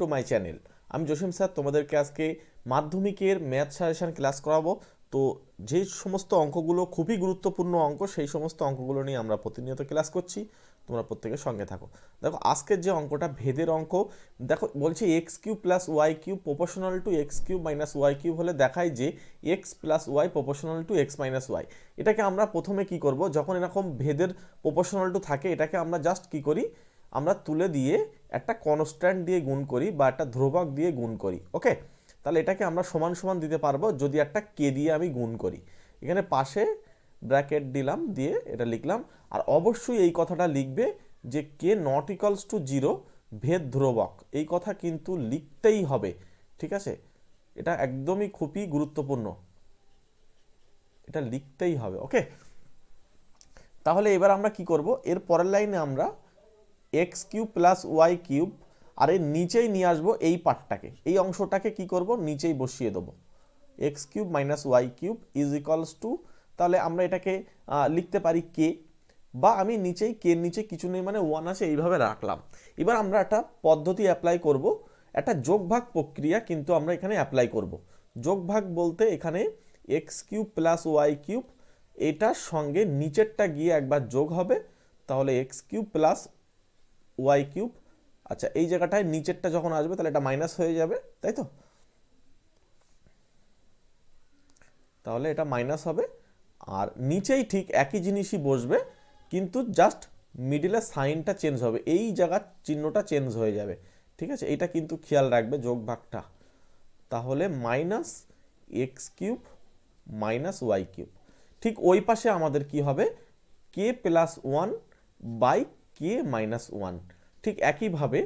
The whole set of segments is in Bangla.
To my channel. আমি জসিম স্যার তোমাদেরকে আজকে মাধ্যমিকের ম্যাথ সাজেশন ক্লাস করাবো। তো যে সমস্ত অঙ্কগুলো খুবই গুরুত্বপূর্ণ অঙ্ক, সেই সমস্ত অঙ্কগুলো নিয়ে আমরা প্রতিনিয়ত ক্লাস করছি। তোমরা প্রত্যেকের সঙ্গে থাকো। দেখো আজকের যে অঙ্কটা ভেদের অঙ্ক, দেখো বলছে x cube plus y cube proportional to x cube minus y cube হলে দেখায় যে x plus y proportional to x minus y. এটাকে আমরা প্রথমে কি করব, যখন এরকম ভেদের প্রপোর্শনাল টু থাকে এটাকে আমরা জাস্ট কি করি, আমরা তুলে দিয়ে একটা কনস্ট্যান্ট দিয়ে গুণ করি বা একটা ধ্রুবক দিয়ে গুণ করি। ওকে, তাহলে এটাকে আমরা সমান সমান দিতে পারবো যদি একটা কে দিয়ে আমি গুণ করি। এখানে পাশে ব্র্যাকেট দিলাম, দিয়ে এটা লিখলাম। আর অবশ্যই এই কথাটা লিখবে যে কে নট ইকালস টু জিরো ভেদ ধ্রুবক, এই কথা কিন্তু লিখতেই হবে। ঠিক আছে, এটা একদমই খুবই গুরুত্বপূর্ণ, এটা লিখতেই হবে। ওকে, তাহলে এবার আমরা কি করব, এর পরের লাইনে আমরা x cube plus y cube, আর এর নিচেই নিয়ে আসবো এই পার্টটাকে, এই অংশটাকে কি করব, নিচেই বসিয়ে দেবো। X cube minus y cube is equals to, তাহলে আমরা এটাকে লিখতে পারি কে, বা আমি নিচেই কে নিচে কিছু নেই মানে ওয়ান আছে, এইভাবে রাখলাম। এবার আমরা একটা পদ্ধতি অ্যাপ্লাই করব, একটা যোগভাগ প্রক্রিয়া কিন্তু আমরা এখানে অ্যাপ্লাই করব। যোগভাগ বলতে এখানে x cube plus y cube এটার সঙ্গে নিচেরটা গিয়ে একবার যোগ হবে, তাহলে x cube plus y cube. আচ্ছা, এই জায়গাটায় নিচেরটা যখন আসবে তাহলে এটা মাইনাস হয়ে যাবে, তাই তো? তাহলে এটা মাইনাস হবে, আর নিচেই ঠিক একই জিনিসই বসবে, কিন্তু জাস্ট মিডিলের সাইনটা চেঞ্জ হবে, এই জায়গার চিহ্নটা চেঞ্জ হয়ে যাবে। ঠিক আছে, এটা কিন্তু খেয়াল রাখবে যোগ ভাগটা। তাহলে minus x cube minus y cube, ঠিক ওই পাশে আমাদের কি হবে, k plus one by k minus one. ঠিক একইভাবে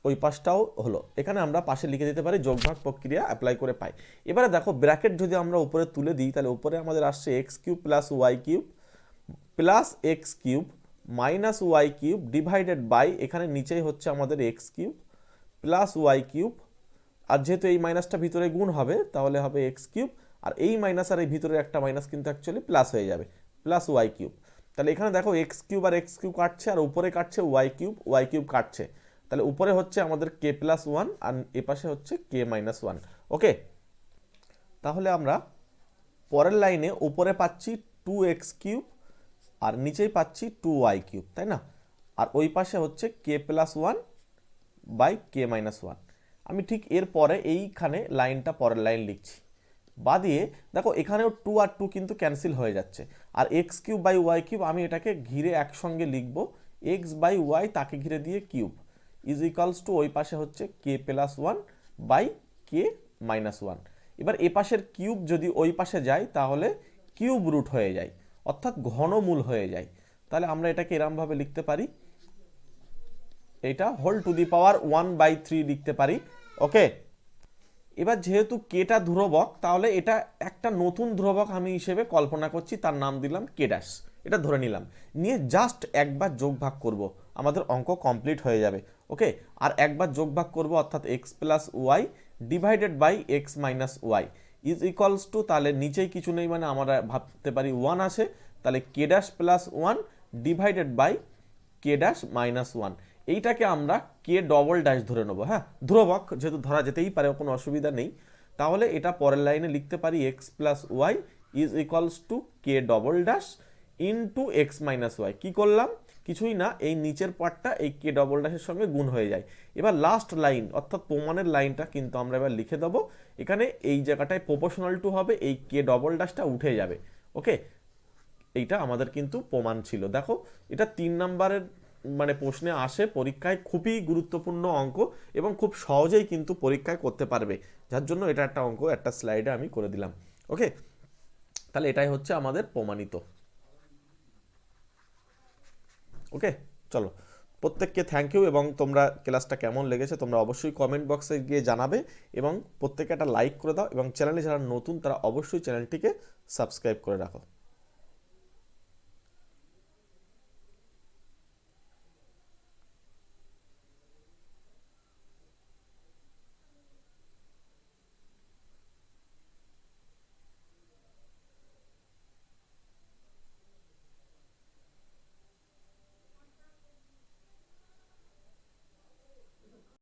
ওই পাশটাও হলো, এখানে আমরা পাশে লিখে দিতে পারি যোগভাগ প্রক্রিয়া অ্যাপ্লাই করে পাই। এবারে দেখো ব্র্যাকেট যদি আমরা উপরে তুলে দিই তাহলে উপরে আমাদের আসছে x cube plus y cube plus x cube minus y cube divided by, এখানে নিচেই হচ্ছে আমাদের x cube plus y cube, আর যেহেতু এই মাইনাসটা ভিতরে গুণ হবে তাহলে হবে এক্স কিউব, আর এই মাইনাস আর এই ভিতরে একটা মাইনাস কিন্তু অ্যাকচুয়ালি প্লাস হয়ে যাবে, প্লাস ওয়াই কিউব। তাহলে এখানে দেখো এক্স কিউব আর এক্স কিউব কাটছে, আর উপরে কাটছে ওয়াই কিউব কাটছে। তাহলে উপরে হচ্ছে আমাদের কে প্লাস ওয়ান আর এ পাশে হচ্ছে কে মাইনাস ওয়ান। ওকে, তাহলে আমরা পরের লাইনে উপরে পাচ্ছি টু এক্স কিউব আর নিচেই পাচ্ছি টু ওয়াই কিউব, তাই না? আর ওই পাশে হচ্ছে k plus one by k minus one. আমি ঠিক এর পরে এইখানে লাইনটা পরের লাইন লিখছি, বা দিয়ে দেখো এখানেও টু আর টু কিন্তু ক্যান্সেল হয়ে যাচ্ছে, আর x cube by y cube আমি এটাকে ঘিরে একসঙ্গে লিখবো, এক্স বাই ওয়াই তাকে ঘিরে দিয়ে কিউব ইজ ইকালস টু ওই পাশে হচ্ছে k plus one by k minus one. এবার এ পাশের কিউব যদি ওই পাশে যায় তাহলে কিউব রুট হয়ে যায়, অর্থাৎ ঘনমূল হয়ে যায়। তাহলে আমরা এটাকে এরমভাবে লিখতে পারি, এটা হোল টু দি পাওয়ার 1/3 লিখতে পারি। ওকে, এবার যেহেতু কেটা ধ্রুবক তাহলে এটা একটা নতুন ধ্রুবক আমি হিসেবে কল্পনা করছি, তার নাম দিলাম কে ড্যাশ। এটা ধরে নিলাম, নিয়ে জাস্ট একবার যোগ ভাগ করব, আমাদের অঙ্ক কমপ্লিট হয়ে যাবে। ওকে, আর একবার যোগ ভাগ করব, অর্থাৎ x plus y divided by x minus y is equals to, তাহলে নিচেই কিছু নেই মানে আমরা ভাবতে পারি ওয়ান আছে, তাহলে k dash plus one divided by k dash minus one. এইটাকে আমরা কে ডবল ড্যাশ ধরে নেবো। হ্যাঁ, ধ্রুবক যেহেতু ধরা যেতেই পারে, কোনো অসুবিধা নেই। তাহলে এটা পরের লাইনে লিখতে পারি x plus y is equals to k double dash into x minus y. কী করলাম, কিছুই না, এই নিচের পার্টটা এই কে ডবল ড্যাশের সঙ্গে গুণ হয়ে যায়। এবার লাস্ট লাইন অর্থাৎ প্রমাণের লাইনটা কিন্তু আমরা এবার লিখে দেবো, এখানে এই জায়গাটায় প্রপোর্শনাল টু হবে, এই কে ডবল ড্যাশটা উঠে যাবে। ওকে, এইটা আমাদের কিন্তু প্রমাণ ছিল। দেখো এটা 3 নম্বরের মানে প্রশ্নে আসে পরীক্ষায়, খুবই গুরুত্বপূর্ণ অঙ্ক এবং খুব সহজেই কিন্তু পরীক্ষায় করতে পারবে, যার জন্য এটা একটা অঙ্ক একটা স্লাইডে আমি করে দিলাম। ওকে, তাহলে এটাই হচ্ছে আমাদের প্রমাণিত। ওকে, চলো প্রত্যেককে থ্যাংক ইউ, এবং তোমরা ক্লাসটা কেমন লেগেছে তোমরা অবশ্যই কমেন্ট বক্সে গিয়ে জানাবে, এবং প্রত্যেকে একটা লাইক করে দাও, এবং চ্যানেলে যারা নতুন তারা অবশ্যই চ্যানেলটিকে সাবস্ক্রাইব করে রাখো।